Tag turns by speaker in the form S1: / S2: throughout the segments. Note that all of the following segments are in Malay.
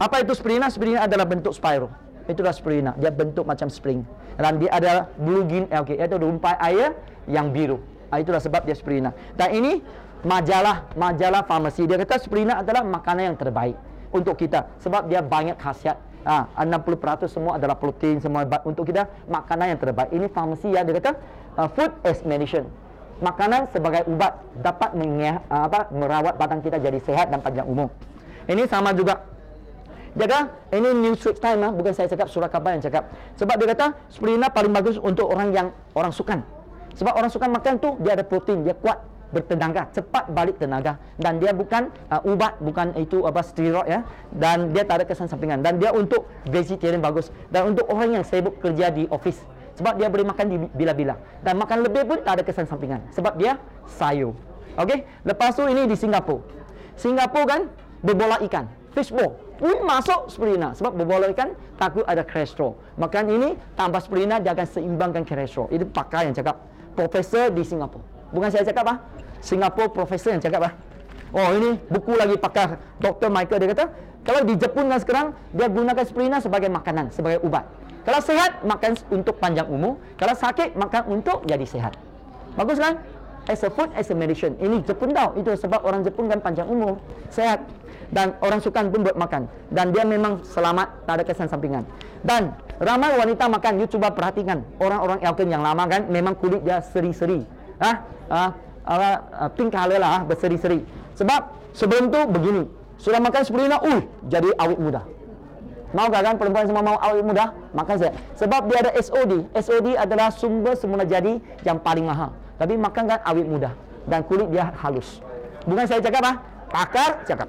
S1: Apa itu spirulina? Spirulina adalah bentuk spiral. Itulah spirulina. Dia bentuk macam spring. Dan dia ada bluegin algae, iaitu rumpai air yang biru. Itulah sebab dia spirulina. Dan ini majalah farmasi. Dia kata spirulina adalah makanan yang terbaik untuk kita. Sebab dia banyak khasiat. 60% semua adalah protein, semua untuk kita makanan yang terbaik. Ini farmasi ya, dia kata food as medicine. Makanan sebagai ubat dapat merawat badan kita jadi sehat dan panjang umur. Ini sama juga. Jaga, ini New Straits Times, bukan saya cakap, surat khabar yang cakap. Sebab dia kata spirulina paling bagus untuk orang sukan. Sebab orang sukan makan tu dia ada protein, dia kuat, bertenaga, cepat balik tenaga, dan dia bukan ubat, bukan itu steroid ya, dan dia tak ada kesan sampingan, dan dia untuk vegetarian bagus, dan untuk orang yang sibuk kerja di office, sebab dia boleh makan di bila-bila, dan makan lebih pun tak ada kesan sampingan, sebab dia sayur. Okey, lepas tu ini di Singapura kan berbola ikan, fishball, masuk spirulina, sebab berbola ikan takut ada kolesterol. Makan ini tambah spirulina, dia akan seimbangkan kolesterol. Itu pakar yang cakap, profesor di Singapura, bukan saya cakap Singapura profesor yang cakap Oh, ini buku lagi pakar Dr. Michael. Dia kata kalau di Jepun kan sekarang dia gunakan spirulina sebagai makanan, sebagai ubat. Kalau sehat makan untuk panjang umur, kalau sakit makan untuk jadi sehat. Bagus kan? As a food, as a medicine. Ini Jepun tau. Itu sebab orang Jepun kan panjang umur, sehat, dan orang sukan pun buat makan, dan dia memang selamat, tak ada kesan sampingan. Dan ramai wanita makan. You cuba perhatikan orang-orang elken yang lama kan, memang kulit dia seri-seri, pink color lah, berseri-seri. Sebab sebelum tu begini, sudah makan spirulina, jadi awet muda. Mau kan perempuan semua mau awet muda? Makan saya. Sebab dia ada SOD. SOD adalah sumber semula jadi yang paling mahal. Tapi makan kan awet muda, dan kulit dia halus. Bukan saya cakap pakar cakap.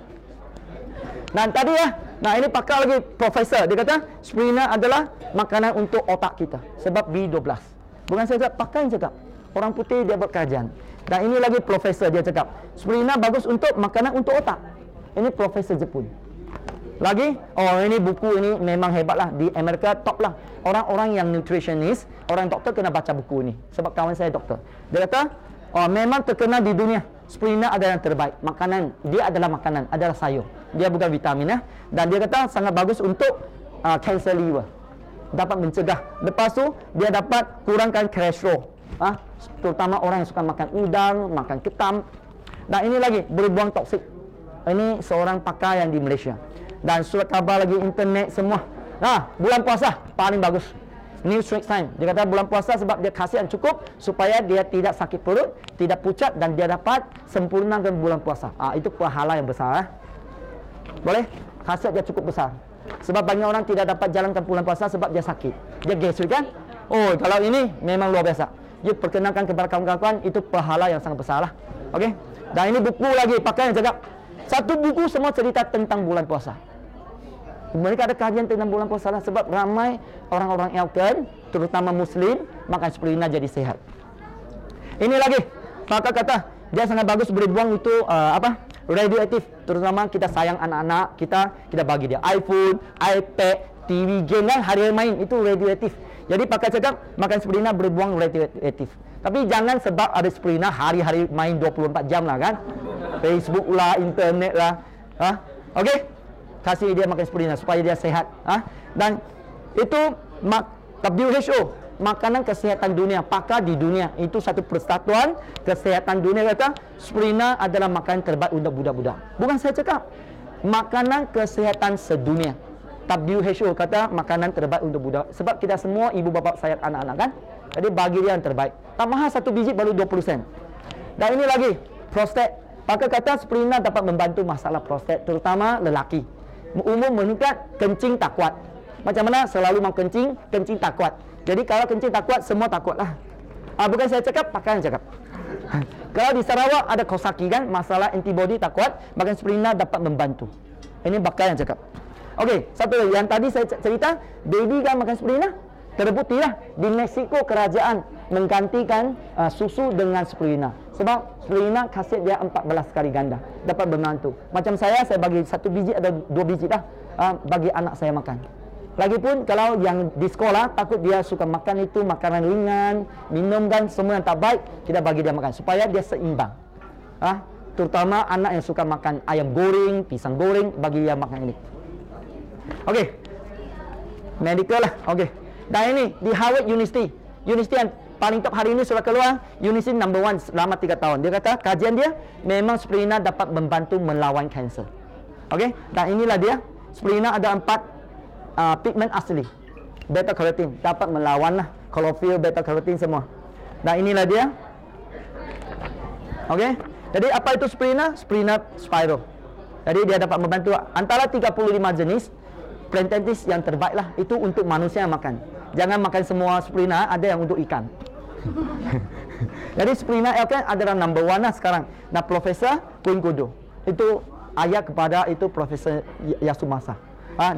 S1: Dan tadi ini pakar lagi, profesor. Dia kata spirulina adalah makanan untuk otak kita, sebab B12. Bukan saya cakap, pakar yang cakap. Orang putih dia buat kajian. Dan ini lagi profesor, dia cakap spirulina bagus untuk makanan untuk otak. Ini profesor Jepun. Lagi, ini buku ini memang hebat lah. Di Amerika top lah. Orang-orang yang nutritionist, orang doktor kena baca buku ini. Sebab kawan saya doktor. Dia kata, memang terkenal di dunia. Spirulina adalah yang terbaik. Makanan, dia adalah makanan, adalah sayur. Dia bukan vitamin ya. Dan dia kata sangat bagus untuk cancer liver. Dapat mencegah. Lepas tu, dia dapat kurangkan kolesterol. Terutama orang yang suka makan udang, makan ketam. Dan ini lagi, boleh buang toksik. Ini seorang pakar yang di Malaysia. Dan surat khabar lagi, internet semua. Bulan puasa paling bagus. New Straits Times, dia kata bulan puasa sebab dia khasiat cukup supaya dia tidak sakit perut, tidak pucat, dan dia dapat sempurnakan bulan puasa. Itu pahala yang besar. Boleh? Khasiat dia cukup besar. Sebab banyak orang tidak dapat jalankan bulan puasa sebab dia sakit, dia gastrik kan. Kalau ini memang luar biasa. Dia perkenalkan kepada kawan-kawan, itu pahala yang sangat besar lah. Okey. Dan ini buku lagi, pakai yang cakap satu buku semua cerita tentang bulan puasa. Mereka ada kajian tentang bulan puasa lah, sebab ramai orang-orang elken, terutama Muslim, makan spirulina jadi sehat. Ini lagi, pakar kata dia sangat bagus, boleh buang itu radioaktif. Terutama kita sayang anak-anak kita bagi dia iPhone, iPad, TV, game kan, hari-hari main itu radioaktif. Jadi pakar cakap makan spirulina boleh buang radioaktif. Tapi jangan sebab ada spirulina hari-hari main 24 jam lah kan. Facebook lah, internet lah. Okey. Kasih dia makan spirulina supaya dia sehat. Dan itu WHO, makanan kesihatan dunia, pakar di dunia, itu satu persatuan kesihatan dunia kata spirulina adalah makanan terbaik untuk budak-budak. Bukan saya cakap, makanan kesihatan sedunia. WHO kata makanan terbaik untuk budak. Sebab kita semua ibu bapa sayang anak-anak kan. Jadi bagi dia yang terbaik. Tak mahal, satu biji baru 20 sen. Dan ini lagi, prostat. Pakar kata spirulina dapat membantu masalah prostat, terutama lelaki. Umur meningkat, kencing tak kuat. Macam mana? Selalu mau kencing tak kuat. Jadi kalau kencing tak kuat, semua tak kuat lah. Bukan saya cakap, pakar yang cakap. Kalau di Sarawak ada Kawasaki kan, masalah antibody tak kuat, makan spirulina dapat membantu. Ini pakar yang cakap. Okey, satu lagi, yang tadi saya cerita, baby kan makan spirulina, terbukti lah di Mexico kerajaan menggantikan susu dengan spirulina. Sebab spirulina khasiat dia 14 kali ganda, dapat membantu. Macam saya bagi satu biji atau 2 biji dah bagi anak saya makan. Lagipun kalau yang di sekolah takut dia suka makan itu makanan ringan, minum kan semua yang tak baik, kita bagi dia makan supaya dia seimbang. Terutama anak yang suka makan ayam goreng, pisang goreng, bagi dia makan ini. Okey. Medical lah. Okey. Dan ini di Harvard University. University yang paling top hari ini sudah keluar, University number 1 selama 3 tahun. Dia kata kajian dia memang spirulina dapat membantu melawan kanser. Okey. Dan inilah dia. Spirulina ada 4 pigment asli. Beta carotene dapat melawan lah klorofil, beta carotene semua. Dan inilah dia. Okey. Jadi apa itu spirulina? Spirulina spiral. Jadi dia dapat membantu antara 35 jenis plantentis yang terbaik lah. Itu untuk manusia yang makan. Jangan makan semua spirulina, ada yang untuk ikan. Jadi spirulina Elkan adalah number 1 lah sekarang. Nah, Profesor Kuin-Kudo itu ayah kepada itu Profesor Yasumasa.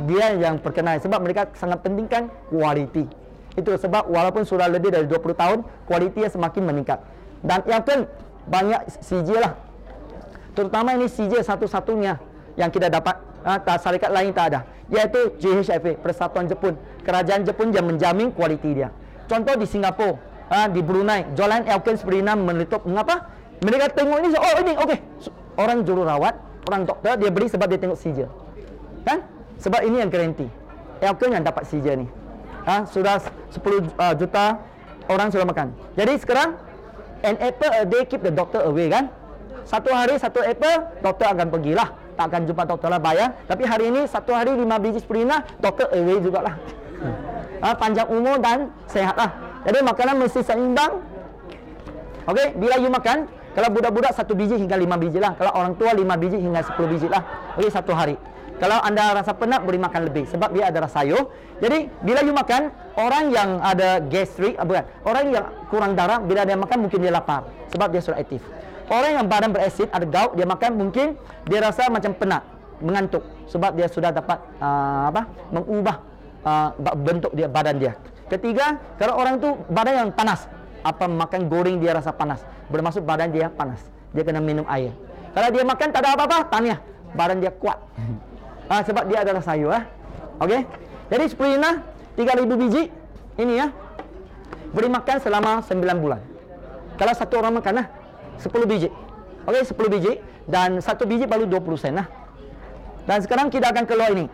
S1: Dia yang perkenal sebab mereka sangat pentingkan kualiti. Itu sebab walaupun sudah lebih dari 20 tahun, kualitinya semakin meningkat. Dan Elkan banyak CJ lah. Terutama ini CJ satu-satunya yang kita dapat. Syarikat lain tak ada. Iaitu JHFA, Persatuan Jepun. Kerajaan Jepun yang menjamin kualiti dia. Contoh di Singapura, di Brunei, jualan Elkan spirulina meletup. Mengapa? Mereka tengok ini, oh ini okey. Orang jururawat, orang doktor, dia beli sebab dia tengok CJ. Kan? Sebab ini yang garanti. Elkan yang dapat CJ ni. Sudah 10 juta orang sudah makan. Jadi sekarang an apple a day keep the doctor away kan. Satu hari satu apple, doktor akan pergilah. Tak akan jumpa doktor lah, bayar. Tapi hari ini satu hari 5 biji spirulina, doktor away jugalah. Panjang umur dan sehat lah. Jadi makanan mesti seimbang. Okey, bila you makan, kalau budak-budak 1 biji hingga 5 biji lah. Kalau orang tua 5 biji hingga 10 biji lah. Okey, satu hari. Kalau anda rasa penat, boleh makan lebih sebab dia ada rasa sayur. Jadi bila you makan, orang yang ada gastrik, bukan, orang yang kurang darah, bila dia makan mungkin dia lapar sebab dia sudah aktif. Orang yang badan berasid, ada gout, dia makan mungkin dia rasa macam penat, mengantuk sebab dia sudah dapat mengubah bentuk dia, badan dia. Ketiga, kalau orang tu badan yang panas, makan goreng dia rasa panas, bermaksud badan dia panas, dia kena minum air. Kalau dia makan tak ada apa-apa, tanya, badan dia kuat. Sebab dia adalah sayur. Okey. Jadi spirulina 3000 biji ini ya. Boleh makan selama 9 bulan. Kalau satu orang makan 10 biji. Okey, 10 biji dan 1 biji baru 20 sen lah. Dan sekarang kita akan keluar ini.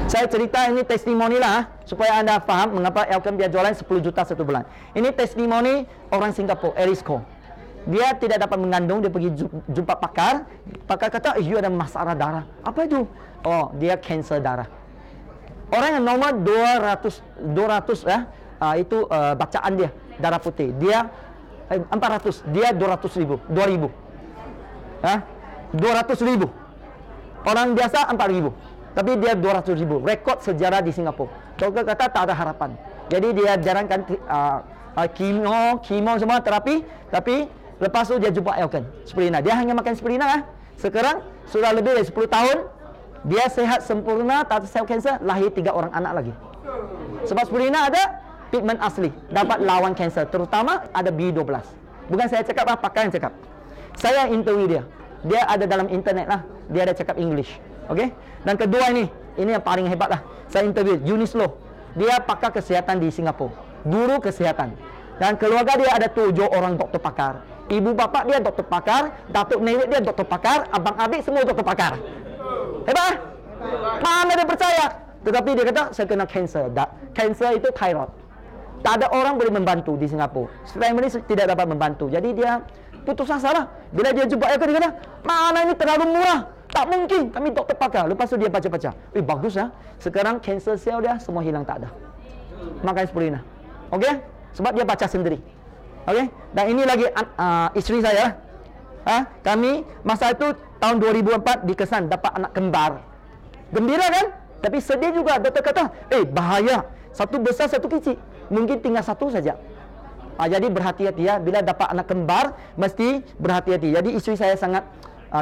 S1: Saya cerita ini testimoni lah supaya anda faham mengapa Elkan dia jualan 10 juta satu bulan. Ini testimoni orang Singapura, Erisco. Dia tidak dapat mengandung, dia pergi jumpa pakar. Pakar kata, you ada masalah darah. Apa itu? Oh, dia kanser darah. Orang yang normal 200 ya, itu bacaan dia, darah putih. Dia 400, dia 200,000, 2,000. 200,000. Orang biasa 4,000. Tapi dia 200,000. Rekod sejarah di Singapura. Doktor kata tak ada harapan. Jadi dia jarangkan kemo semua terapi, tapi lepas tu dia jumpa Elkan spirulina. Dia hanya makan spirulina. Sekarang sudah lebih dari 10 tahun. Dia sehat sempurna, tak ada sel kanser, lahir 3 orang anak lagi. Sebab spirulina ada pigment asli, dapat lawan kanser, terutama ada B12. Bukan saya cakap, pakar yang cakap. Saya interview dia. Dia ada dalam internet lah. Dia ada cakap English. Okey. Dan kedua ini yang paling hebat lah. Saya interview Eunice Loh. Dia pakar kesihatan di Singapura, guru kesihatan. Dan keluarga dia ada 7 orang doktor pakar. Ibu bapa dia doktor pakar, datuk nenek dia doktor pakar, abang adik semua doktor pakar. Hebat? Mana dia percaya? Tetapi dia kata, saya kena kanser. Kanser itu thyroid. Tak ada orang boleh membantu di Singapura. Family tidak dapat membantu. Jadi dia putus asa lah. Bila dia jumpa dia kata, mana ini terlalu murah. Tak mungkin, kami doktor pakar. Lepas tu dia baca-baca. Bagus ya. Sekarang kanser sel dia semua hilang, tak ada. Makan spirulina. Okey? Sebab dia baca sendiri. Okey? Dan ini lagi isteri saya. Kami masa itu tahun 2004 dikesan dapat anak kembar. Gembira kan? Tapi sedih juga. Doktor kata, bahaya. Satu besar, satu kecil. Mungkin tinggal satu saja. Jadi berhati-hati ya. Bila dapat anak kembar, mesti berhati-hati. Jadi isteri saya sangat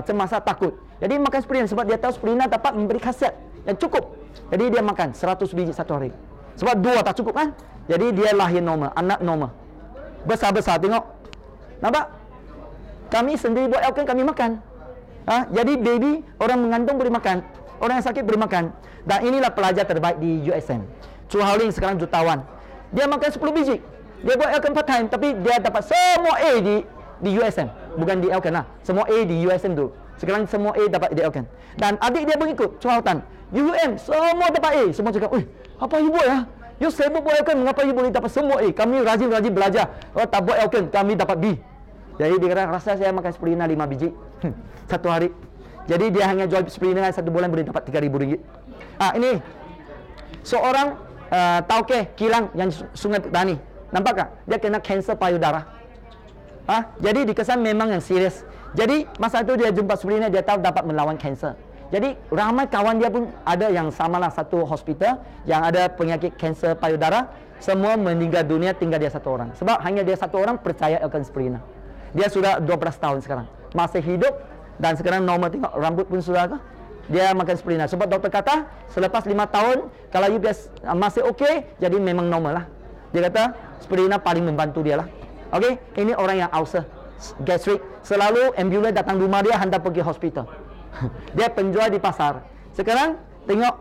S1: cemas, takut. Jadi makan spirulina sebab dia tahu spirulina dapat memberi khasiat yang cukup. Jadi dia makan 100 biji satu hari. Sebab 2 tak cukup kan? Jadi dia lahir normal, anak normal. Besar-besar, tengok. Nampak? Kami sendiri buat Elkan, kami makan. Jadi baby, orang mengandung boleh makan, orang yang sakit boleh makan. Dan inilah pelajar terbaik di USM. Chu Hao-ling sekarang jutawan. Dia makan 10 biji. Dia buat Elkan part time, tapi dia dapat semua A di USM. Bukan di Elkan lah. Semua A di USM tu. Sekarang semua A dapat dielkan. Dan adik dia mengikut curhatan. UUM semua dapat A. Semua cakap, apa you buat ya? You sibuk buat elkan, mengapa you boleh dapat semua A? Kami rajin-rajin belajar. Oh, tak buat elkan, kami dapat B. Jadi dia kata, rasa saya makan spirulina 5 biji satu hari. Jadi dia hanya jual spirulina 1 bulan boleh dapat RM3,000. Ini seorang tauke kilang yang Sungai Petani. Nampak tak? Dia kena kanser payudara. Jadi dikesan memang yang serius. Jadi masa itu dia jumpa spirulina, dia tahu dapat melawan kanser. Jadi ramai kawan dia pun ada yang samalah satu hospital yang ada penyakit kanser payudara. Semua meninggal dunia, tinggal dia satu orang. Sebab hanya dia satu orang percaya akan spirulina. Dia sudah 12 tahun sekarang, masih hidup dan sekarang normal, tengok rambut pun sudah ke? Dia makan spirulina. Sebab doktor kata selepas 5 tahun kalau you masih okey, jadi memang normal lah. Dia kata spirulina paling membantu dia lah. Okey, ini orang yang ulcer, gastrik, selalu ambulans datang rumah dia hantar pergi hospital. Dia penjual di pasar. Sekarang tengok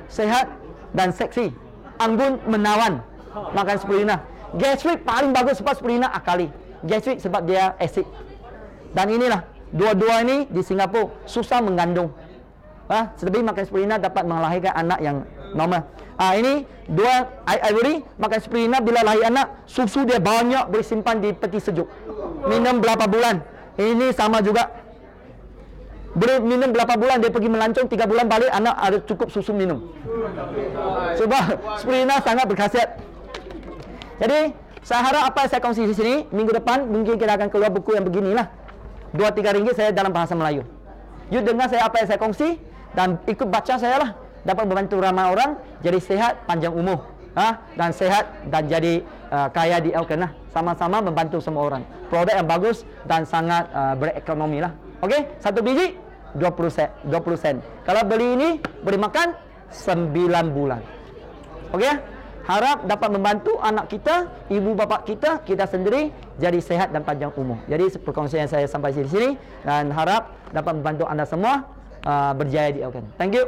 S1: sehat dan seksi, anggun menawan, makan spirulina. Gastrik paling bagus sebab spirulina akali. Gastrik sebab dia asid. Dan inilah dua-dua ini di Singapura susah mengandung. Selebih makan spirulina dapat melahirkan anak yang normal. Ini dua ivory makan spirulina bila lahir anak, susu dia banyak, boleh simpan di peti sejuk. Minum berapa bulan. Ini sama juga. Boleh minum berapa bulan, dia pergi melancong 3 bulan balik, anak ada cukup susu minum. Sebab spirulina sangat berkhasiat. Jadi saya harap apa yang saya kongsi di sini, minggu depan mungkin kita akan keluar buku yang beginilah. 2-3 ringgit saya dalam bahasa Melayu. You dengar saya apa yang saya kongsi dan ikut baca saya lah. Dapat membantu ramai orang jadi sehat, panjang umur, dan sehat dan jadi kaya di elkan lah. Sama-sama membantu semua orang. Produk yang bagus dan sangat berekonomi lah. Okey, 1 biji 20 sen. Kalau beli ini boleh makan 9 bulan. Okey ya? Harap dapat membantu anak kita, ibu bapa kita, kita sendiri jadi sehat dan panjang umur. Jadi perkongsian saya sampai di sini dan harap dapat membantu anda semua berjaya di elkan. Thank you.